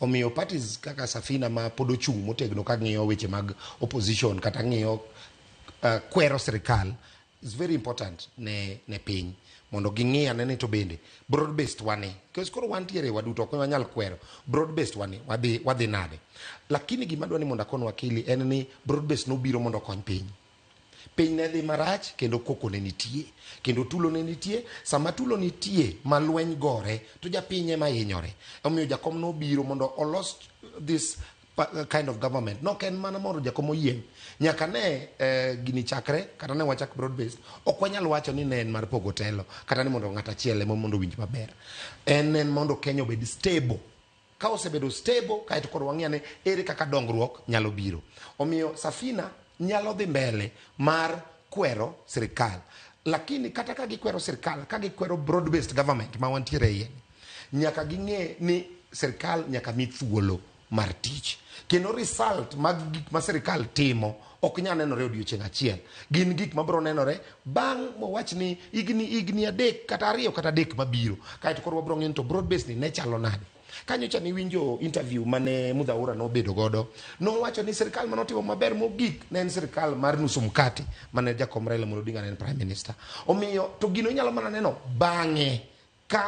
Omiyo parties kaka Safina ma pod ochung' motegno ka ng'iyo weche mag opposition kata ng'iyo kwero sirkal is very important ne piny mondo ging'i ane ni to bende broad based wani because koro wantiere waduto ok wanyal kwero broad based wani wadhi nade, lakini gima dwani mondo akon wakili en ni broad based nobiro mondo okony piny ne dhi marach kendo koko ne nitie kendo tulo ne nitie. Sama tulo nitie ma lweny gore to japiny ema hinyore. Omiyo Jakom nobiro mondo olos this kind of government. No ken mana mondo Jakom oyieng nyaka ne gini chakre kata ne wachak broad based ok wanyal wacho ni ne en mar pogo telo kata ni mondo ng'ata achiel ema mondo winj maber. En mondo Kenya obed stable. Ka osebedo stable kaeto koro wang'iya ne ere kaka dongruok nyalo biro. Omiyo Safina nyalo dhi mbele mar kwero sirkal, lakini kata ka gikwero sirkal, ka gikwero broad based government ma wantiere iye, nyaka ging'e ni sirkal nyaka mi thuolo mar tich kendo result mag gik ma sirkal timo ok nyal nenore odiochieng' achiel. Gin gik mabiro nenore bang' mowach ni igni adek kata ariyo kata adek mabiro, kaeto koro wabiro ng'eyo to broad based ni ne chalo nade. Kanyocha ni winjo interview mane Mudhaura nobedo godo, nowacho ni sirkal manotimo maber mogik ne en sirkal mar nusu mkati mane Jakom Raila Odinga ne en prime minister. Omiyo to gino inyalo mana neno bang'e ka